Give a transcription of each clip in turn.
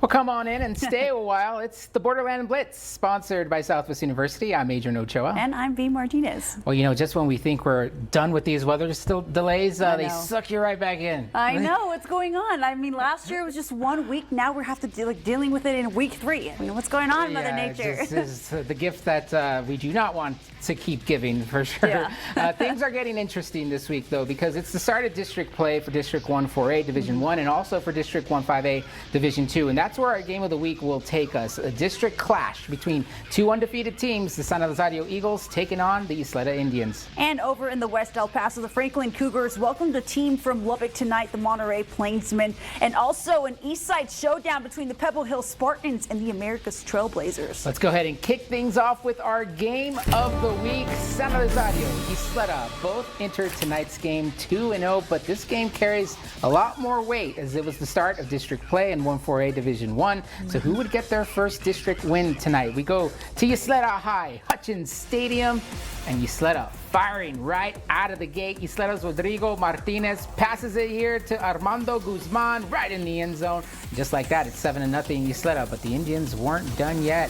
Well, come on in and stay a while. It's the Borderland Blitz, sponsored by Southwest University. I'm Adrian Ochoa. And I'm V. Martinez. Well, you know, just when we think we're done with these weather still delays, they suck you right back in. I know what's going on. I mean, last year it was just 1 week. Now we have to dealing with it in week 3. I mean, what's going on, Mother Nature? This is the gift that we do not want to keep giving, for sure. Yeah. Things are getting interesting this week, though, because it's the start of district play for District 1-4A Division 1 and also for District 1-5A Division 2. And that's where our game of the week will take us. A district clash between two undefeated teams, the San Elizario Eagles taking on the Isleta Indians. And over in the West El Paso, the Franklin Cougars welcomed a team from Lubbock tonight, the Monterey Plainsmen. And also an East Side showdown between the Pebble Hill Spartans and the America's Trailblazers. Let's go ahead and kick things off with our game of the week. San Elizario, Isleta both entered tonight's game 2-0, but this game carries a lot more weight as it was the start of district play in 1-4A Division 1. So who would get their first district win tonight? We go to Isleta High, Hutchins Stadium, and Isleta firing right out of the gate. Isleta's Rodrigo Martinez passes it here to Armando Guzman right in the end zone. Just like that, it's 7-0 Isleta, but the Indians weren't done yet.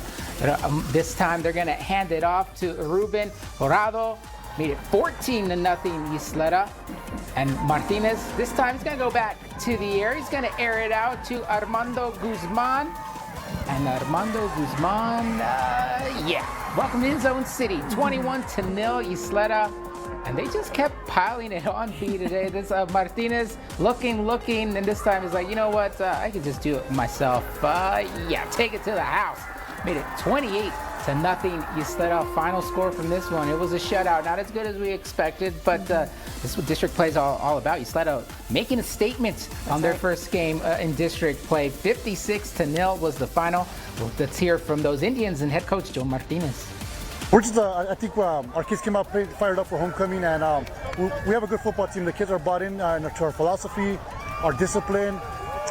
This time they're going to hand it off to Ruben Horado. Made it 14-0 Isleta. And Martinez, this time he's going to go back to the air. He's going to air it out to Armando Guzman. And Armando Guzman, welcome to End Zone City. 21-0 Isleta. And they just kept piling it on B today. This Martinez looking, and this time he's like, you know what? I could just do it myself. Take it to the house. Made it 28-0 Isleta. Final score from this one. It was a shutout. Not as good as we expected, but this is what district play is all about. Isleta making a statement on their first game in district play. 56-0 was the final. Well, let's hear from those Indians and head coach Joe Martinez. We're just, I think our kids came out fired up for homecoming, and we have a good football team. The kids are bought in to our philosophy, our discipline,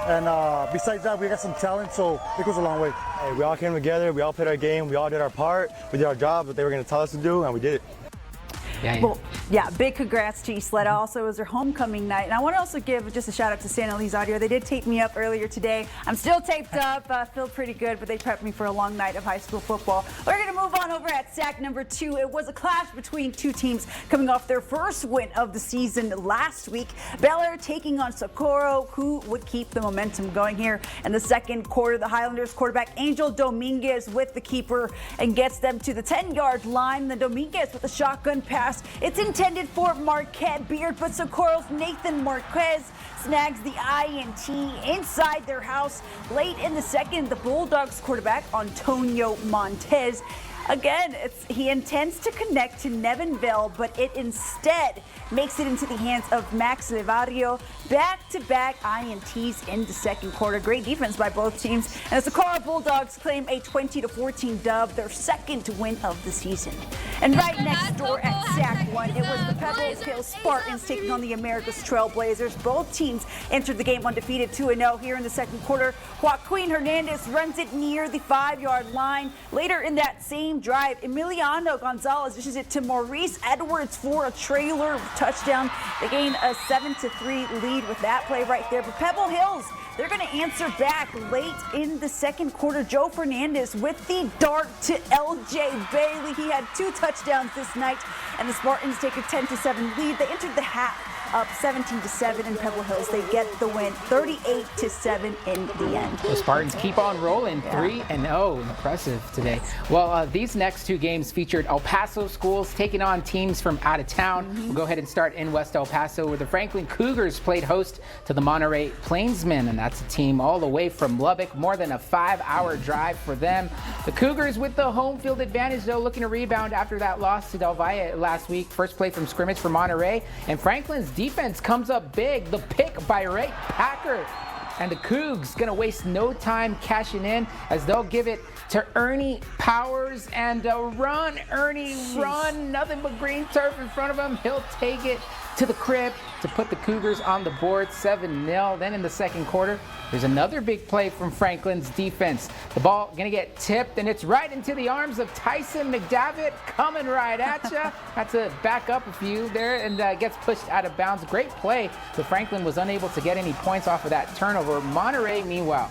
and besides that, we got some talent, so it goes a long way. Hey, we all came together, we all played our game, we all did our part, we did our job, what they were going to tell us to do, and we did it. Big congrats to Isleta. Also, it was their homecoming night. And I want to also give just a shout out to San Elizario. They did tape me up earlier today. I'm still taped up, feel pretty good, but they prepped me for a long night of high school football. We're going to move on over at SAC number 2. It was a clash between two teams coming off their first win of the season last week. Bel Air taking on Socorro, who would keep the momentum going here in the second quarter. The Highlanders quarterback Angel Dominguez with the keeper and gets them to the 10-yard line. The Dominguez with a shotgun pass. It's intended for Marquette Beard, but Socorro's Nathan Marquez snags the INT inside their house. Late in the second, the Bulldogs quarterback Antonio Montez. Again, he intends to connect to Nevinville, but it instead makes it into the hands of Max Levario. Back-to-back INTs in the second quarter. Great defense by both teams. And the Socorro Bulldogs claim a 20-14 dub, their second win of the season. And right next door at SAC 1, it was the Pebble Hill Spartans taking on the America's Trailblazers. Both teams entered the game undefeated 2-0 here in the second quarter. Joaquin Hernandez runs it near the 5-yard line. Later in that same drive, Emiliano Gonzalez dishes it to Maurice Edwards for a trailer touchdown. They gain a 7-3 lead with that play right there. But Pebble Hills, they're going to answer back late in the second quarter. Joe Fernandez with the dart to LJ Bailey. He had 2 touchdowns this night, and the Spartans take a 10-7 lead. They entered the half up 17-7 in Pebble Hills. They get the win 38-7 in the end. The Spartans keep on rolling, 3-0. Impressive today. Well, these next 2 games featured El Paso schools taking on teams from out of town. We'll go ahead and start in West El Paso, where the Franklin Cougars played host to the Monterey Plainsmen, and that's a team all the way from Lubbock, more than a 5-hour drive for them. The Cougars with the home field advantage, though, looking to rebound after that loss to Del Valle last week. First play from scrimmage for Monterey, and Franklin's defense comes up big. The pick by Ray Packer. And the Cougs gonna waste no time cashing in as they'll give it to Ernie Powers and run, Ernie, run. Nothing but green turf in front of him. He'll take it to the crib to put the Cougars on the board, 7-0. Then in the second quarter, there's another big play from Franklin's defense. The ball gonna get tipped, and it's right into the arms of Tyson McDavitt, coming right at you. Had to back up a few there, and gets pushed out of bounds. Great play, but Franklin was unable to get any points off of that turnover. Monterey, meanwhile,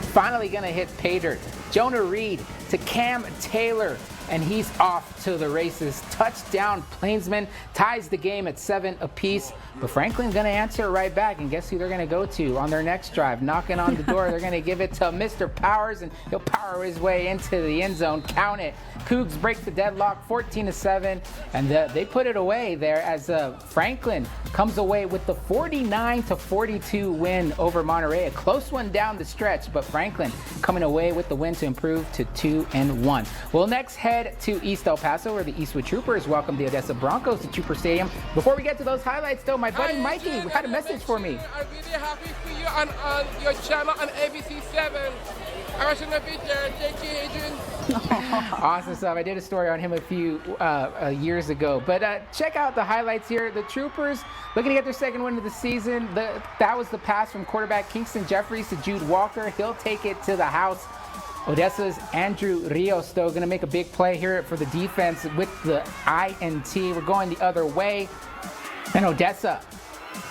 finally going to hit pay dirt. Jonah Reed to Cam Taylor, and he's off to the races. Touchdown, Plainsman ties the game at 7 apiece. But Franklin's going to answer right back, and guess who they're going to go to on their next drive? Knocking on the door, they're going to give it to Mr. Powers, and he'll power his way into the end zone. Count it. Cougs break the deadlock, 14-7, and they put it away there as Franklin comes away with the 49-42 win over Monterey. A close one down the stretch, but Franklin coming away with the win to improve to 2-1. We'll next head to East El Paso, where the Eastwood Troopers welcome the Odessa Broncos to Trooper Stadium. Before we get to those highlights, though, my buddy Mikey had a message for me. I'm really happy for you on your channel on ABC7. I was going to be there. Thank you, Adrian. Awesome stuff. I did a story on him a few years ago. But check out the highlights here. The Troopers looking to get their second win of the season. That was the pass from quarterback Kingston Jeffries to Jude Walker. He'll take it to the house. Odessa's Andrew Rios, though, going to make a big play here for the defense with the INT. We're going the other way. And Odessa,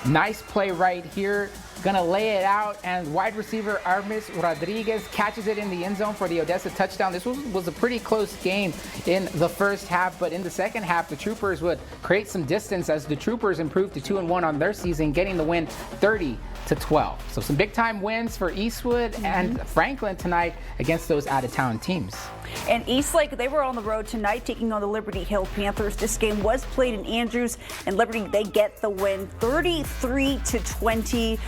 nice play right here. Gonna lay it out, and wide receiver Armis Rodriguez catches it in the end zone for the Odessa touchdown. This was a pretty close game in the first half, but in the second half, the Troopers would create some distance as the Troopers improved to 2-1 on their season, getting the win 30-12. So some big-time wins for Eastwood and Franklin tonight against those out-of-town teams. And Eastlake, they were on the road tonight taking on the Liberty Hill Panthers. This game was played in Andrews, and Liberty, they get the win 33-20.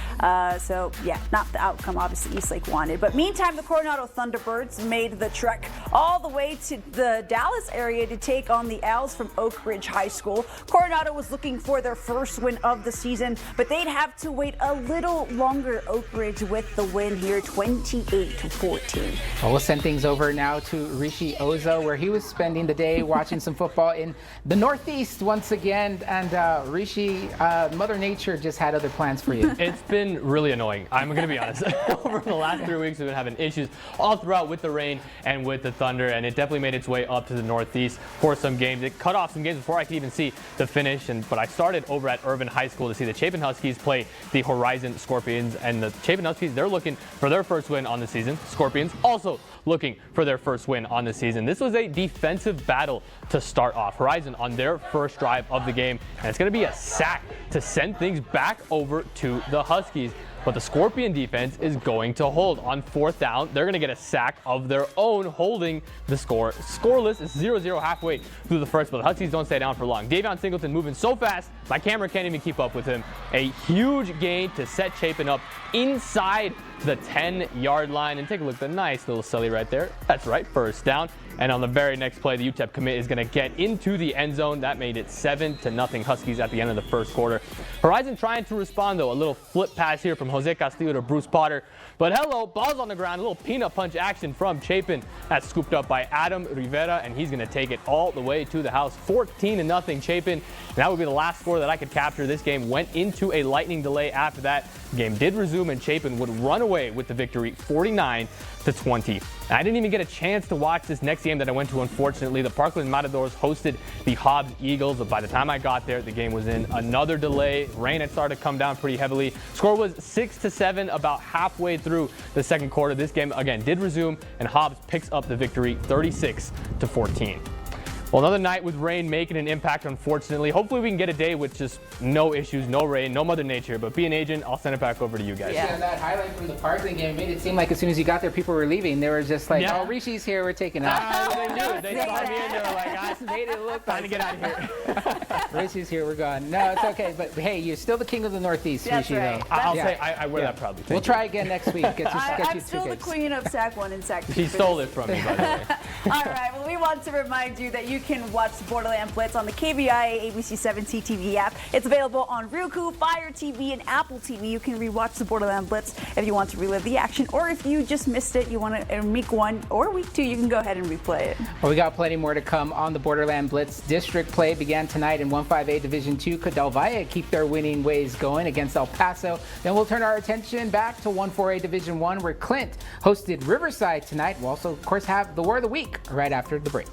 So, yeah, not the outcome, obviously, Eastlake wanted. But meantime, the Coronado Thunderbirds made the trek all the way to the Dallas area to take on the Owls from Oak Ridge High School. Coronado was looking for their first win of the season, but they'd have to wait a little longer. Oak Ridge with the win here, 28-14. Well, we'll send things over now to Rishi Ozo, where he was spending the day watching some football in the Northeast once again. And Rishi, Mother Nature just had other plans for you. It's been really annoying. I'm going to be honest. Over the last 3 weeks, we've been having issues all throughout with the rain and with the thunder, and it definitely made its way up to the Northeast for some games. It cut off some games before I could even see the finish, but I started over at Irvin High School to see the Chapin Huskies play the Horizon Scorpions, and the Chapin Huskies, they're looking for their first win on the season. Scorpions also looking for their first win on the season. This was a defensive battle to start off. Horizon on their first drive of the game, and it's going to be a sack to send things back over to the Huskies. But the Scorpion defense is going to hold. On fourth down, they're going to get a sack of their own, holding the score. Scoreless is 0-0 halfway through the first, but the Huskies don't stay down for long. Davion Singleton moving so fast, my camera can't even keep up with him. A huge gain to set Chapin up inside the 10-yard line. And take a look at the nice little celly right there. That's right, first down. And on the very next play, the UTEP commit is going to get into the end zone. That made it 7-0 Huskies at the end of the first quarter. Horizon trying to respond, though. A little flip pass here from Jose Castillo to Bruce Potter. But hello, ball's on the ground. A little peanut punch action from Chapin. That's scooped up by Adam Rivera, and he's going to take it all the way to the house. 14-0 Chapin. And that would be the last score that I could capture. This game went into a lightning delay after that. The game did resume, and Chapin would run away with the victory, 49-20. And I didn't even get a chance to watch this next game that I went to, unfortunately. The Parkland Matadors hosted the Hobbs Eagles, but by the time I got there, the game was in another delay. Rain had started to come down pretty heavily. Score was 6-7 about halfway through the second quarter. This game, again, did resume, and Hobbs picks up the victory, 36-14. Well, another night with rain making an impact, unfortunately. Hopefully we can get a day with just no issues, no rain, no Mother Nature. But being Agent, I'll send it back over to you guys. Yeah, that highlight from the Parkland game made it seem like as soon as you got there, people were leaving. They were just like, oh, Rishi's here, we're taking off. They knew it. They saw me and they were like, I made it look time to get out of here. Rishi's here, we're gone. No, it's okay. But hey, you're still the king of the Northeast, Rishi, right. though. I'll say I wear that proudly. We'll try again next week. I'm still the queen of Sack 1 and Sack 2. She stole it from me, by the way. All right, well, we want to remind you that you can watch Borderland Blitz on the KVIA ABC7 CTV app. It's available on Roku, Fire TV, and Apple TV. You can rewatch the Borderland Blitz if you want to relive the action, or if you just missed it, you want to week 1 or week 2, you can go ahead and replay it. Well, we got plenty more to come on the Borderland Blitz. District play began tonight in 1-5A Division 2. Could Del Valle keep their winning ways going against El Paso? Then we'll turn our attention back to 1-4A Division 1, where Clint hosted Riverside tonight. We'll also, of course, have the War of the Week right after the break.